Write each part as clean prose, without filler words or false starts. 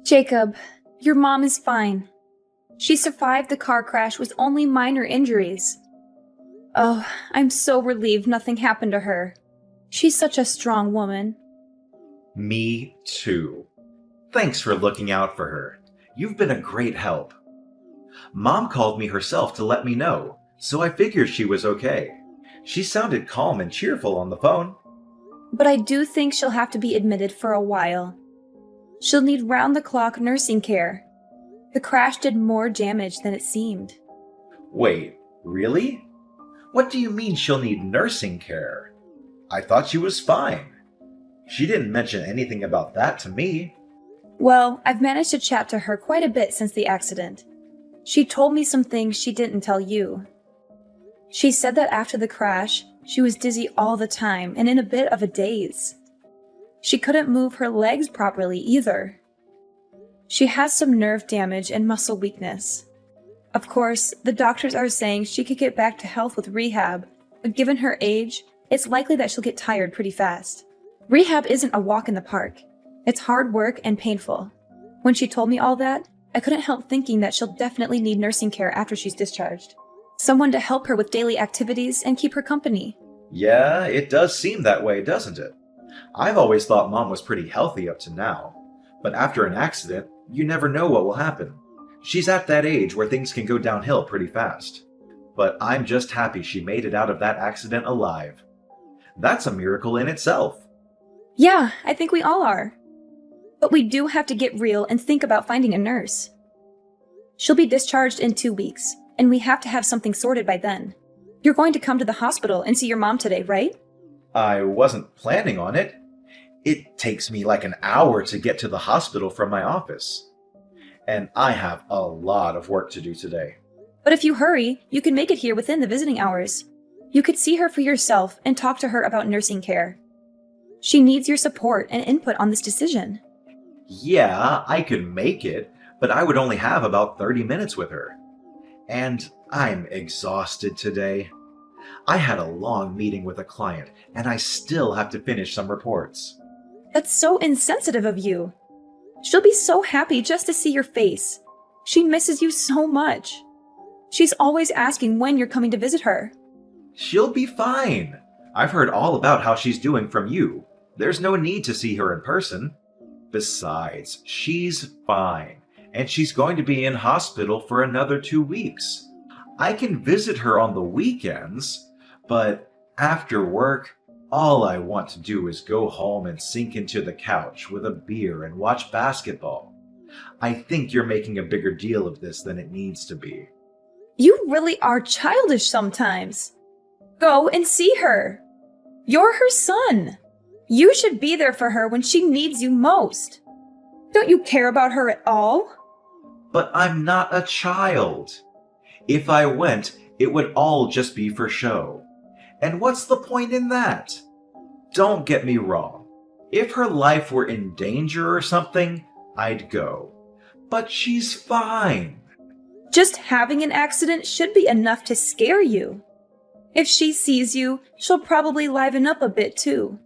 Jacob, your mom is fine. She survived the car crash with only minor injuries. Oh, I'm so relieved nothing happened to her. She's such a strong woman. Me too. Thanks for looking out for her. You've been a great help. Mom called me herself to let me know, so I figured she was okay. She sounded calm and cheerful on the phone. But I do think she'll have to be admitted for a while. She'll need round-the-clock nursing care. The crash did more damage than it seemed. Wait, really? What do you mean she'll need nursing care? I thought she was fine. She didn't mention anything about that to me. Well, I've managed to chat to her quite a bit since the accident. She told me some things she didn't tell you. She said that after the crash, she was dizzy all the time and in a bit of a daze. She couldn't move her legs properly either. She has some nerve damage and muscle weakness. Of course, the doctors are saying she could get back to health with rehab, but given her age, it's likely that she'll get tired pretty fast. Rehab isn't a walk in the park. It's hard work and painful. When she told me all that, I couldn't help thinking that she'll definitely need nursing care after she's discharged. Someone to help her with daily activities and keep her company. Yeah, it does seem that way, doesn't it? I've always thought Mom was pretty healthy up to now, but after an accident, you never know what will happen. She's at that age where things can go downhill pretty fast. But I'm just happy she made it out of that accident alive. That's a miracle in itself. Yeah, I think we all are. But we do have to get real and think about finding a nurse. She'll be discharged in 2 weeks, and we have to have something sorted by then. You're going to come to the hospital and see your mom today, right? I wasn't planning on it. It takes me like an hour to get to the hospital from my office. And I have a lot of work to do today. But if you hurry, you can make it here within the visiting hours. You could see her for yourself and talk to her about nursing care. She needs your support and input on this decision. Yeah, I could make it, but I would only have about 30 minutes with her. And I'm exhausted today. I had a long meeting with a client, and I still have to finish some reports. That's so insensitive of you. She'll be so happy just to see your face. She misses you so much. She's always asking when you're coming to visit her. She'll be fine. I've heard all about how she's doing from you. There's no need to see her in person. Besides, she's fine, and she's going to be in hospital for another 2 weeks. I can visit her on the weekends, but after work, all I want to do is go home and sink into the couch with a beer and watch basketball. I think you're making a bigger deal of this than it needs to be. You really are childish sometimes. Go and see her. You're her son. You should be there for her when she needs you most. Don't you care about her at all? But I'm not a child. If I went, it would all just be for show. And what's the point in that? Don't get me wrong. If her life were in danger or something, I'd go. But she's fine. Just having an accident should be enough to scare you. If she sees you, she'll probably liven up a bit too.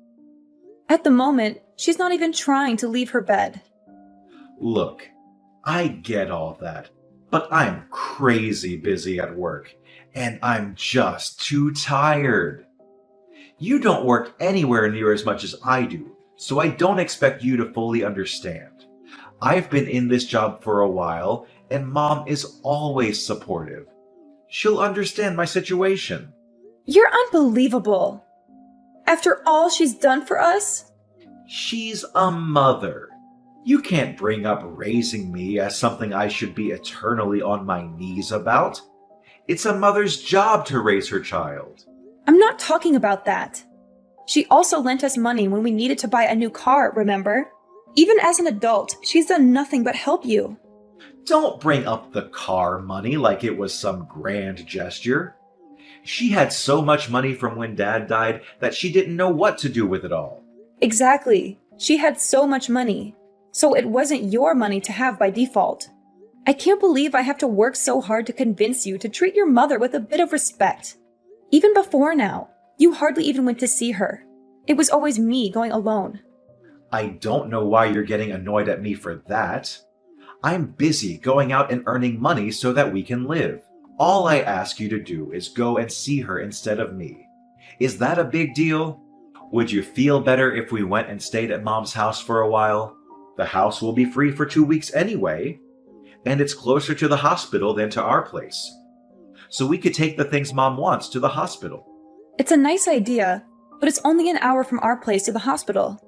At the moment, she's not even trying to leave her bed. Look, I get all that, but I'm crazy busy at work, and I'm just too tired. You don't work anywhere near as much as I do, so I don't expect you to fully understand. I've been in this job for a while, and Mom is always supportive. She'll understand my situation. You're unbelievable. After all she's done for us? She's a mother. You can't bring up raising me as something I should be eternally on my knees about. It's a mother's job to raise her child. I'm not talking about that. She also lent us money when we needed to buy a new car, remember? Even as an adult, she's done nothing but help you. Don't bring up the car money like it was some grand gesture. She had so much money from when Dad died that she didn't know what to do with it all. Exactly. She had so much money. So it wasn't your money to have by default. I can't believe I have to work so hard to convince you to treat your mother with a bit of respect. Even before now, you hardly even went to see her. It was always me going alone. I don't know why you're getting annoyed at me for that. I'm busy going out and earning money so that we can live. All I ask you to do is go and see her instead of me. Is that a big deal? Would you feel better if we went and stayed at Mom's house for a while? The house will be free for 2 weeks anyway, and it's closer to the hospital than to our place. So we could take the things Mom wants to the hospital. It's a nice idea, but it's only an hour from our place to the hospital.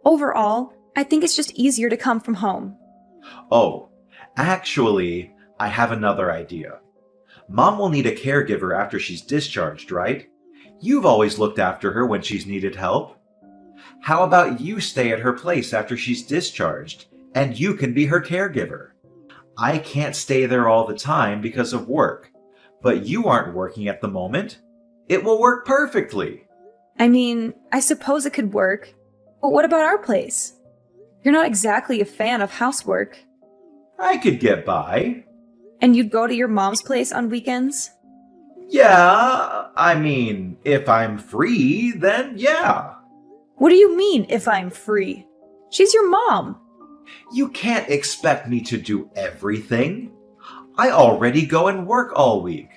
Overall, I think it's just easier to come from home. Oh, actually, I have another idea. Mom will need a caregiver after she's discharged, right? You've always looked after her when she's needed help. How about you stay at her place after she's discharged, and you can be her caregiver? I can't stay there all the time because of work, but you aren't working at the moment. It will work perfectly. I mean, I suppose it could work, but what about our place? You're not exactly a fan of housework. I could get by. And you'd go to your mom's place on weekends? Yeah, I mean, if I'm free, then yeah. What do you mean, if I'm free? She's your mom. You can't expect me to do everything. I already go and work all week.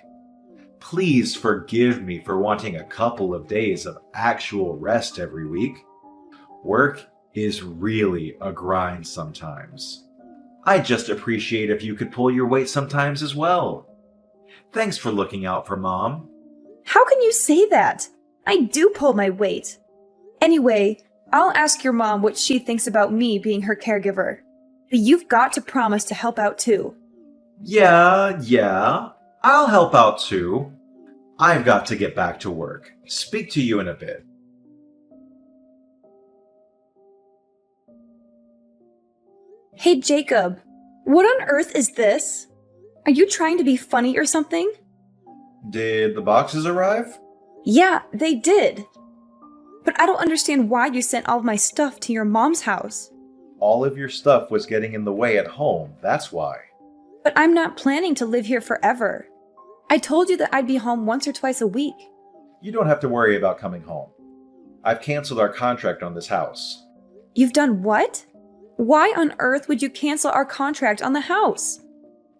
Please forgive me for wanting a couple of days of actual rest every week. Work is really a grind sometimes. I just appreciate if you could pull your weight sometimes as well. Thanks for looking out for Mom. How can you say that? I do pull my weight. Anyway, I'll ask your mom what she thinks about me being her caregiver. But you've got to promise to help out too. Yeah, I'll help out too. I've got to get back to work. Speak to you in a bit. Hey Jacob, what on earth is this? Are you trying to be funny or something? Did the boxes arrive? Yeah, they did. But I don't understand why you sent all of my stuff to your mom's house. All of your stuff was getting in the way at home, that's why. But I'm not planning to live here forever. I told you that I'd be home once or twice a week. You don't have to worry about coming home. I've canceled our contract on this house. You've done what? Why on earth would you cancel our contract on the house?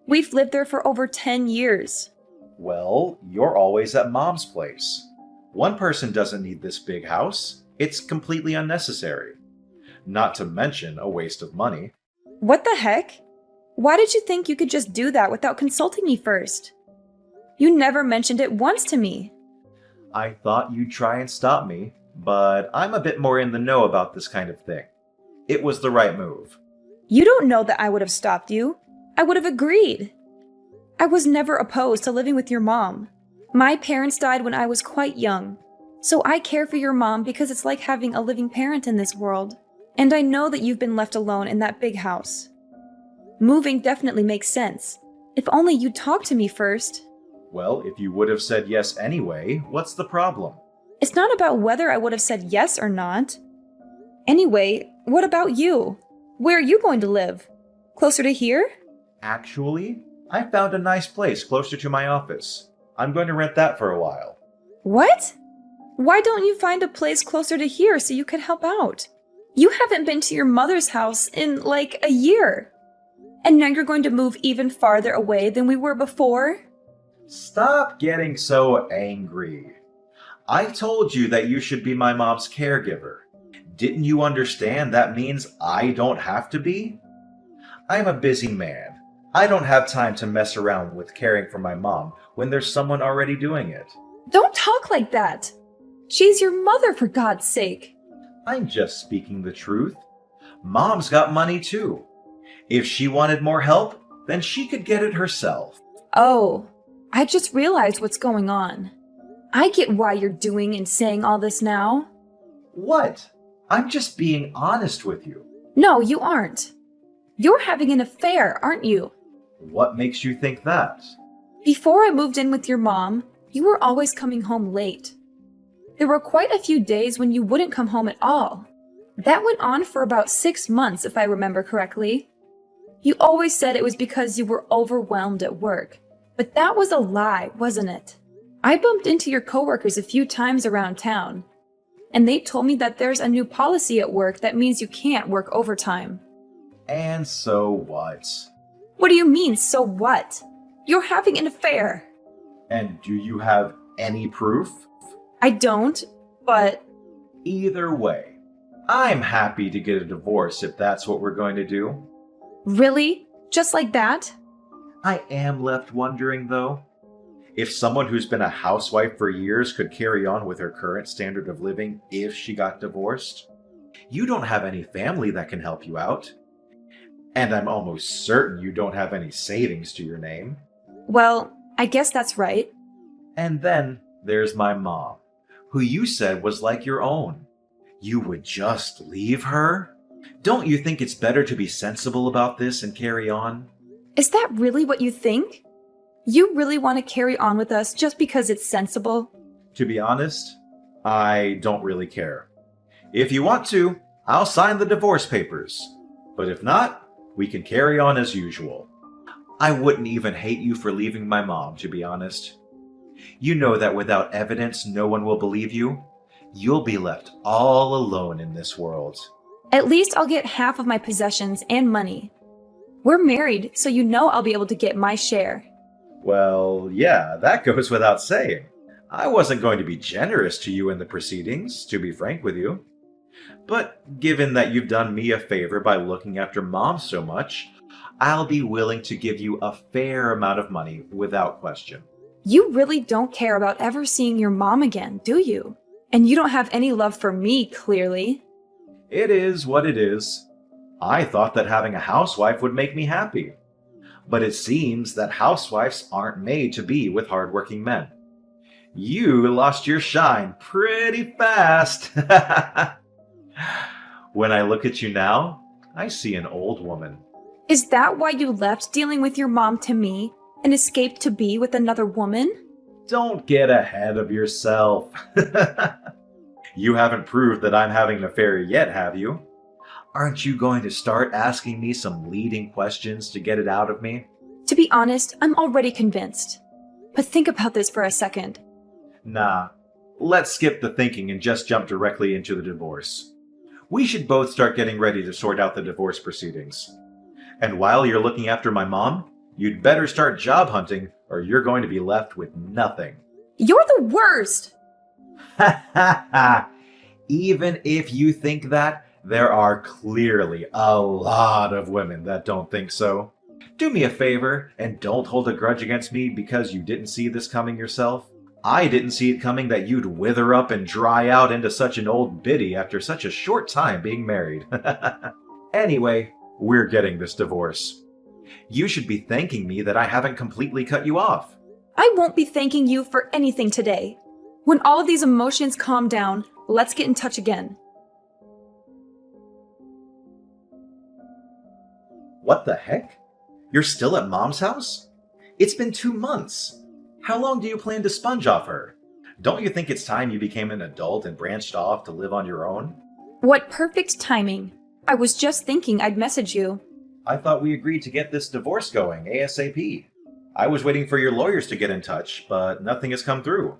We've lived there for over 10 years. Well, you're always at Mom's place. One person doesn't need this big house. It's completely unnecessary. Not to mention a waste of money. What the heck? Why did you think you could just do that without consulting me first? You never mentioned it once to me. I thought you'd try and stop me, but I'm a bit more in the know about this kind of thing. It was the right move. You don't know that I would have stopped you. I would have agreed. I was never opposed to living with your mom. My parents died when I was quite young, so I care for your mom because it's like having a living parent in this world. And I know that you've been left alone in that big house. Moving definitely makes sense. If only you'd talk to me first. Well, if you would have said yes anyway, what's the problem? It's not about whether I would have said yes or not. Anyway, what about you? Where are you going to live? Closer to here? Actually, I found a nice place closer to my office. I'm going to rent that for a while. What? Why don't you find a place closer to here so you could help out? You haven't been to your mother's house in like a year. And now you're going to move even farther away than we were before? Stop getting so angry. I told you that you should be my mom's caregiver. Didn't you understand that means I don't have to be? I'm a busy man. I don't have time to mess around with caring for my mom when there's someone already doing it. Don't talk like that. She's your mother, for God's sake. I'm just speaking the truth. Mom's got money too. If she wanted more help, then she could get it herself. Oh, I just realized what's going on. I get why you're doing and saying all this now. What? I'm just being honest with you. No, you aren't. You're having an affair, aren't you? What makes you think that? Before I moved in with your mom, you were always coming home late. There were quite a few days when you wouldn't come home at all. That went on for about 6 months, if I remember correctly. You always said it was because you were overwhelmed at work. But that was a lie, wasn't it? I bumped into your coworkers a few times around town. and they told me that there's a new policy at work that means you can't work overtime. And so what? What do you mean, so what? You're having an affair. And do you have any proof? I don't, but Either way, I'm happy to get a divorce if that's what we're going to do. really? Just like that? I am left wondering, though, if someone who's been a housewife for years could carry on with her current standard of living if she got divorced. You don't have any family that can help you out. And I'm almost certain you don't have any savings to your name. Well, I guess that's right. And then there's my mom, who you said was like your own. You would just leave her? Don't you think it's better to be sensible about this and carry on? Is that really what you think? You really want to carry on with us just because it's sensible? To be honest, I don't really care. If you want to, I'll sign the divorce papers. But if not, we can carry on as usual. I wouldn't even hate you for leaving my mom, to be honest. You know that without evidence, no one will believe you. You'll be left all alone in this world. At least I'll get half of my possessions and money. We're married, so you know I'll be able to get my share. Well, yeah, that goes without saying. I wasn't going to be generous to you in the proceedings, to be frank with you. But given that you've done me a favor by looking after Mom so much, I'll be willing to give you a fair amount of money without question. You really don't care about ever seeing your mom again, do you? And you don't have any love for me, clearly. It is what it is. I thought that having a housewife would make me happy. But it seems that housewives aren't made to be with hardworking men. You lost your shine pretty fast. When I look at you now, I see an old woman. Is that why you left dealing with your mom to me and escaped to be with another woman? Don't get ahead of yourself. You haven't proved that I'm having an affair yet, have you? Aren't you going to start asking me some leading questions to get it out of me? To be honest, I'm already convinced. But think about this for a second. Nah, let's skip the thinking and just jump directly into the divorce. We should both start getting ready to sort out the divorce proceedings. And while you're looking after my mom, you'd better start job hunting or you're going to be left with nothing. You're the worst! Ha ha ha! Even if you think that, there are clearly a lot of women that don't think so. Do me a favor and don't hold a grudge against me because you didn't see this coming yourself. I didn't see it coming that you'd wither up and dry out into such an old biddy after such a short time being married. Anyway, we're getting this divorce. You should be thanking me that I haven't completely cut you off. I won't be thanking you for anything today. When all of these emotions calm down, let's get in touch again. What the heck? You're still at Mom's house? It's been 2 months. How long do you plan to sponge off her? Don't you think it's time you became an adult and branched off to live on your own? What perfect timing. I was just thinking I'd message you. I thought we agreed to get this divorce going ASAP. I was waiting for your lawyers to get in touch, but nothing has come through.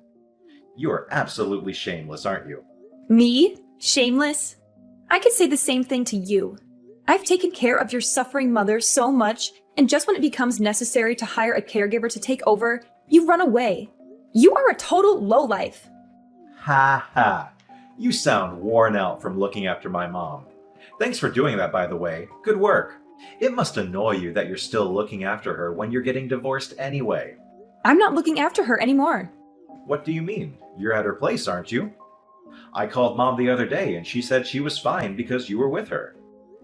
You are absolutely shameless, aren't you? Me? Shameless? I could say the same thing to you. I've taken care of your suffering mother so much, and just when it becomes necessary to hire a caregiver to take over, you run away. You are a total lowlife. Ha ha. You sound worn out from looking after my mom. Thanks for doing that, by the way. Good work. It must annoy you that you're still looking after her when you're getting divorced anyway. I'm not looking after her anymore. What do you mean? You're at her place, aren't you? I called Mom the other day and she said she was fine because you were with her.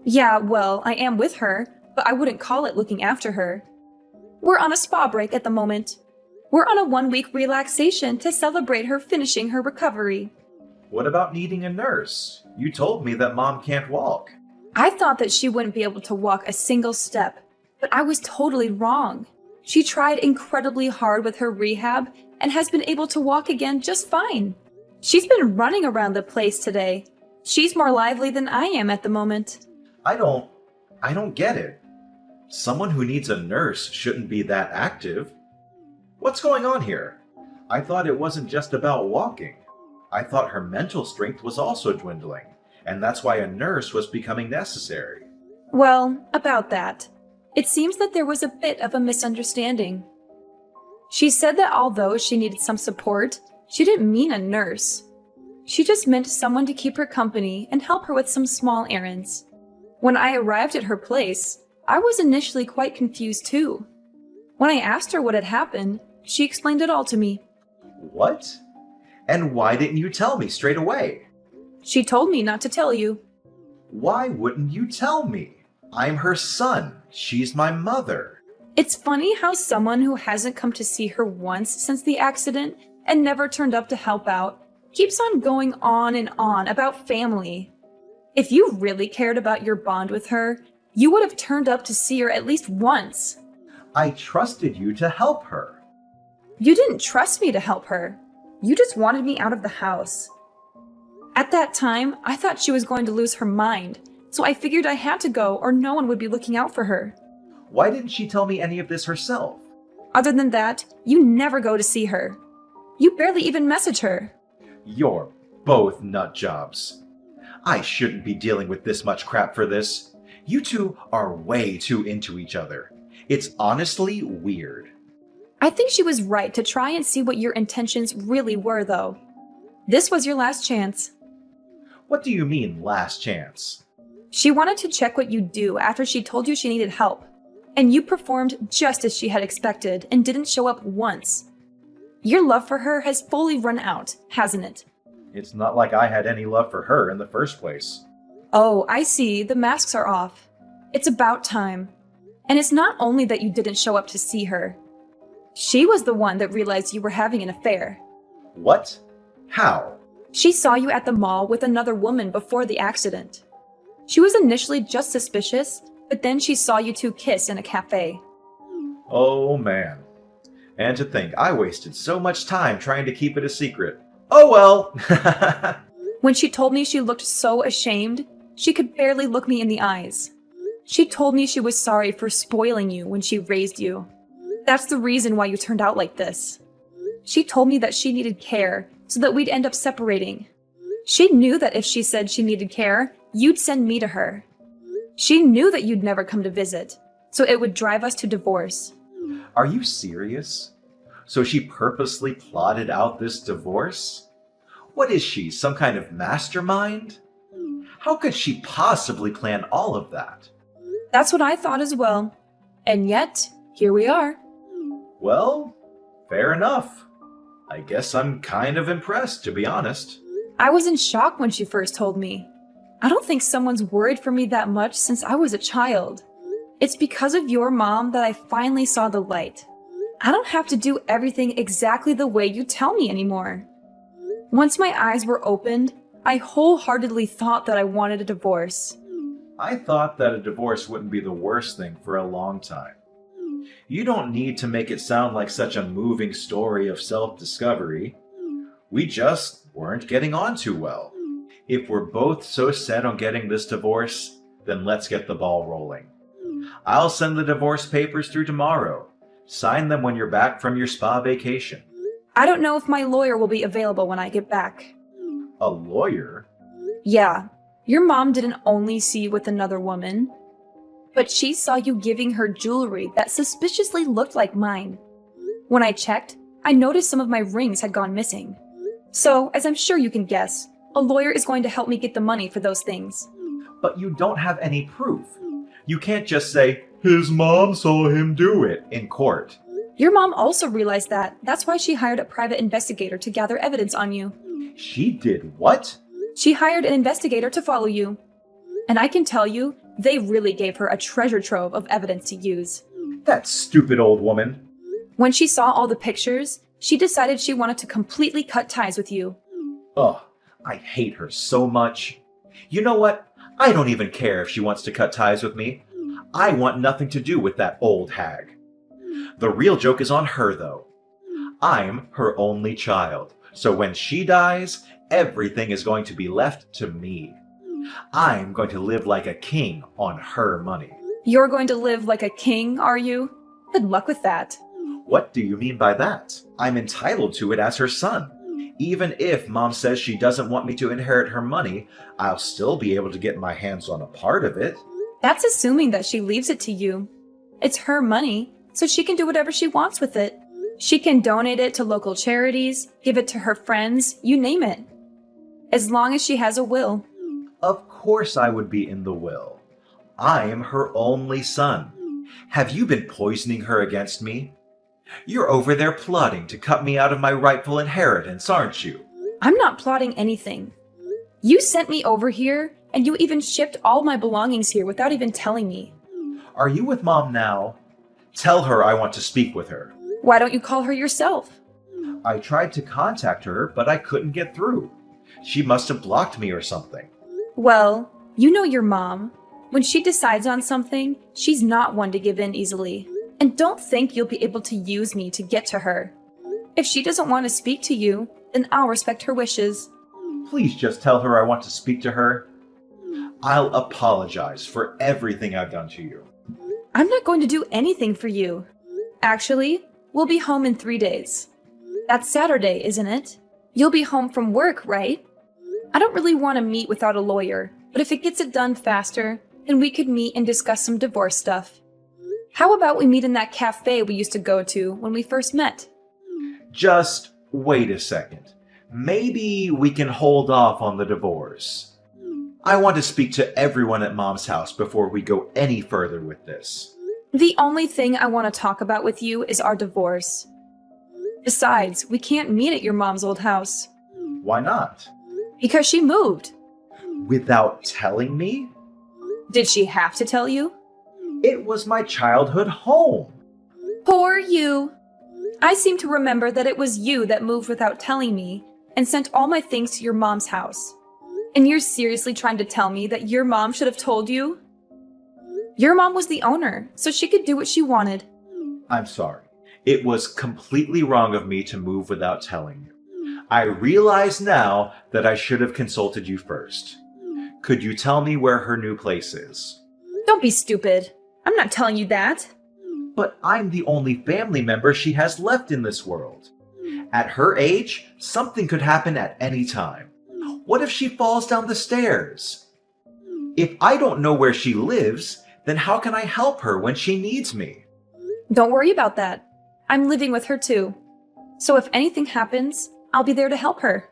Yeah, well, I am with her, but I wouldn't call it looking after her. We're on a spa break at the moment. We're on a 1-week relaxation to celebrate her finishing her recovery. What about needing a nurse? You told me that Mom can't walk. I thought that she wouldn't be able to walk a single step, but I was totally wrong. She tried incredibly hard with her rehab and has been able to walk again just fine. She's been running around the place today. She's more lively than I am at the moment. I don't get it. Someone who needs a nurse shouldn't be that active. What's going on here? I thought it wasn't just about walking. I thought her mental strength was also dwindling, and that's why a nurse was becoming necessary. Well, about that. It seems that there was a bit of a misunderstanding. She said that although she needed some support, she didn't mean a nurse. She just meant someone to keep her company and help her with some small errands. When I arrived at her place, I was initially quite confused too. When I asked her what had happened, she explained it all to me. What? And why didn't you tell me straight away? She told me not to tell you. Why wouldn't you tell me? I'm her son. She's my mother. It's funny how someone who hasn't come to see her once since the accident and never turned up to help out keeps on going on and on about family. If you really cared about your bond with her, you would have turned up to see her at least once. I trusted you to help her. You didn't trust me to help her. You just wanted me out of the house. At that time, I thought she was going to lose her mind, so I figured I had to go or no one would be looking out for her. Why didn't she tell me any of this herself? Other than that, you never go to see her. You barely even message her. You're both nut jobs. I shouldn't be dealing with this much crap for this. You two are way too into each other. It's honestly weird. I think she was right to try and see what your intentions really were, though. This was your last chance. What do you mean, last chance? She wanted to check what you'd do after she told you she needed help, and you performed just as she had expected and didn't show up once. Your love for her has fully run out, hasn't it? It's not like I had any love for her in the first place. Oh, I see. The masks are off. It's about time. And it's not only that you didn't show up to see her. She was the one that realized you were having an affair. What? How? She saw you at the mall with another woman before the accident. She was initially just suspicious, but then she saw you two kiss in a cafe. Oh man. And to think I wasted so much time trying to keep it a secret. Oh well! When she told me she looked so ashamed, she could barely look me in the eyes. She told me she was sorry for spoiling you when she raised you. That's the reason why you turned out like this. She told me that she needed care so that we'd end up separating. She knew that if she said she needed care, you'd send me to her. She knew that you'd never come to visit, so it would drive us to divorce. Are you serious? So she purposely plotted out this divorce? What is she, some kind of mastermind? How could she possibly plan all of that? That's what I thought as well. And yet, here we are. Well, fair enough. I guess I'm kind of impressed, to be honest. I was in shock when she first told me. I don't think someone's worried for me that much since I was a child. It's because of your mom that I finally saw the light. I don't have to do everything exactly the way you tell me anymore. Once my eyes were opened, I wholeheartedly thought that I wanted a divorce. I thought that a divorce wouldn't be the worst thing for a long time. You don't need to make it sound like such a moving story of self-discovery. We just weren't getting on too well. If we're both so set on getting this divorce, then let's get the ball rolling. I'll send the divorce papers through tomorrow. Sign them when you're back from your spa vacation. I don't know if my lawyer will be available when I get back. A lawyer? Yeah, your mom didn't only see you with another woman, but she saw you giving her jewelry that suspiciously looked like mine. When I checked, I noticed some of my rings had gone missing. So, as I'm sure you can guess, a lawyer is going to help me get the money for those things. But you don't have any proof. You can't just say, his mom saw him do it in court. Your mom also realized that. That's why she hired a private investigator to gather evidence on you. She did what? She hired an investigator to follow you. And I can tell you, they really gave her a treasure trove of evidence to use. That stupid old woman. When she saw all the pictures, she decided she wanted to completely cut ties with you. Ugh, I hate her so much. You know what? I don't even care if she wants to cut ties with me. I want nothing to do with that old hag. The real joke is on her, though. I'm her only child, so when she dies, everything is going to be left to me. I'm going to live like a king on her money. You're going to live like a king, are you? Good luck with that. What do you mean by that? I'm entitled to it as her son. Even if Mom says she doesn't want me to inherit her money, I'll still be able to get my hands on a part of it. That's assuming that she leaves it to you. It's her money, so she can do whatever she wants with it. She can donate it to local charities, give it to her friends, you name it. As long as she has a will. Of course I would be in the will. I am her only son. Have you been poisoning her against me? You're over there plotting to cut me out of my rightful inheritance, aren't you? I'm not plotting anything. You sent me over here, and you even shipped all my belongings here without even telling me. Are you with Mom now? Tell her I want to speak with her. Why don't you call her yourself? I tried to contact her, but I couldn't get through. She must have blocked me or something. Well, you know your mom. When she decides on something, she's not one to give in easily. And don't think you'll be able to use me to get to her. If she doesn't want to speak to you, then I'll respect her wishes. Please just tell her I want to speak to her. I'll apologize for everything I've done to you. I'm not going to do anything for you. Actually, we'll be home in 3 days. That's Saturday, isn't it? You'll be home from work, right? I don't really want to meet without a lawyer, but if it gets it done faster, then we could meet and discuss some divorce stuff. How about we meet in that cafe we used to go to when we first met? Just wait a second. Maybe we can hold off on the divorce. I want to speak to everyone at Mom's house before we go any further with this. The only thing I want to talk about with you is our divorce. Besides, we can't meet at your mom's old house. Why not? Because she moved. Without telling me? Did she have to tell you? It was my childhood home. Poor you. I seem to remember that it was you that moved without telling me and sent all my things to your mom's house. And you're seriously trying to tell me that your mom should have told you? Your mom was the owner, so she could do what she wanted. I'm sorry. It was completely wrong of me to move without telling you. I realize now that I should have consulted you first. Could you tell me where her new place is? Don't be stupid. I'm not telling you that. But I'm the only family member she has left in this world. At her age, something could happen at any time. What if she falls down the stairs? If I don't know where she lives, then how can I help her when she needs me? Don't worry about that. I'm living with her too. So if anything happens, I'll be there to help her.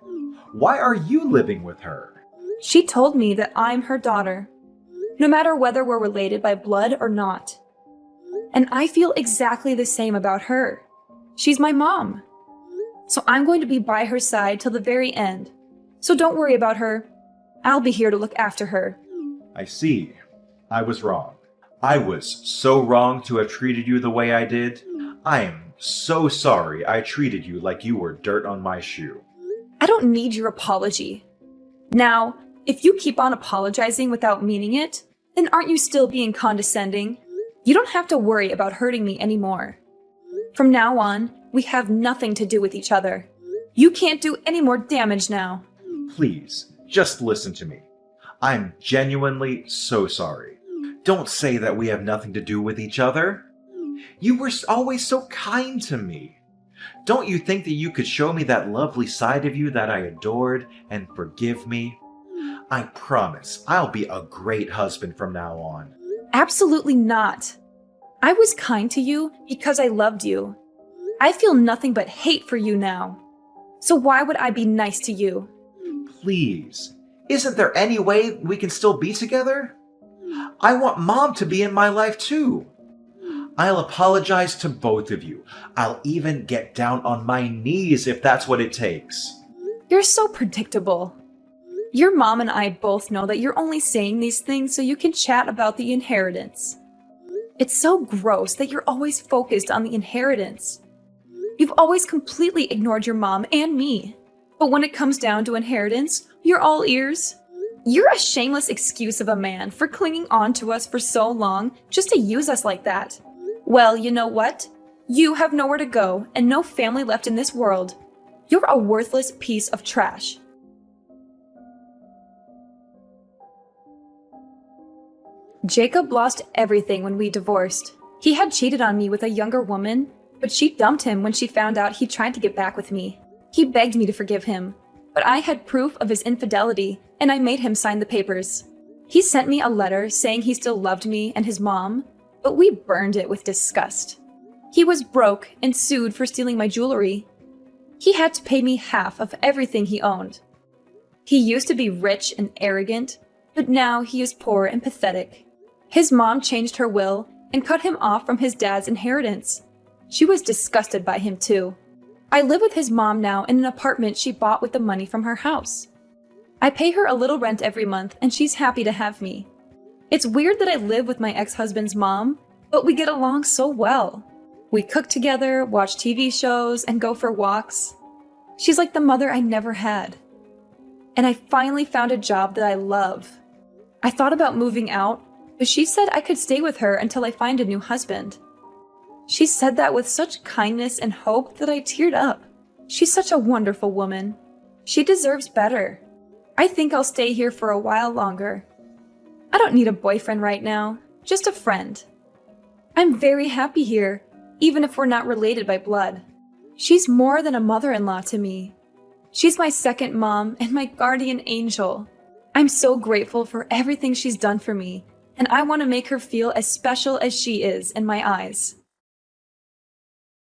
Why are you living with her? She told me that I'm her daughter, no matter whether we're related by blood or not. And I feel exactly the same about her. She's my mom. So I'm going to be by her side till the very end. So don't worry about her. I'll be here to look after her. I see. I was wrong. I was so wrong to have treated you the way I did. I am so sorry I treated you like you were dirt on my shoe. I don't need your apology. Now, if you keep on apologizing without meaning it, then aren't you still being condescending? You don't have to worry about hurting me anymore. From now on, we have nothing to do with each other. You can't do any more damage now. Please, just listen to me. I'm genuinely so sorry. Don't say that we have nothing to do with each other. You were always so kind to me. Don't you think that you could show me that lovely side of you that I adored and forgive me? I promise I'll be a great husband from now on. Absolutely not. I was kind to you because I loved you. I feel nothing but hate for you now. So why would I be nice to you? Please, isn't there any way we can still be together? I want Mom to be in my life too. I'll apologize to both of you. I'll even get down on my knees if that's what it takes. You're so predictable. Your mom and I both know that you're only saying these things so you can chat about the inheritance. It's so gross that you're always focused on the inheritance. You've always completely ignored your mom and me. But when it comes down to inheritance, you're all ears. You're a shameless excuse of a man for clinging on to us for so long just to use us like that. Well, you know what? You have nowhere to go and no family left in this world. You're a worthless piece of trash. Jacob lost everything when we divorced. He had cheated on me with a younger woman, but she dumped him when she found out he tried to get back with me. He begged me to forgive him, but I had proof of his infidelity, and I made him sign the papers. He sent me a letter saying he still loved me and his mom, but we burned it with disgust. He was broke and sued for stealing my jewelry. He had to pay me half of everything he owned. He used to be rich and arrogant, but now he is poor and pathetic. His mom changed her will and cut him off from his dad's inheritance. She was disgusted by him too. I live with his mom now in an apartment she bought with the money from her house. I pay her a little rent every month and she's happy to have me. It's weird that I live with my ex-husband's mom, but we get along so well. We cook together, watch TV shows, and go for walks. She's like the mother I never had. And I finally found a job that I love. I thought about moving out, but she said I could stay with her until I find a new husband. She said that with such kindness and hope that I teared up. She's such a wonderful woman. She deserves better. I think I'll stay here for a while longer. I don't need a boyfriend right now, just a friend. I'm very happy here, even if we're not related by blood. She's more than a mother-in-law to me. She's my second mom and my guardian angel. I'm so grateful for everything she's done for me, and I want to make her feel as special as she is in my eyes.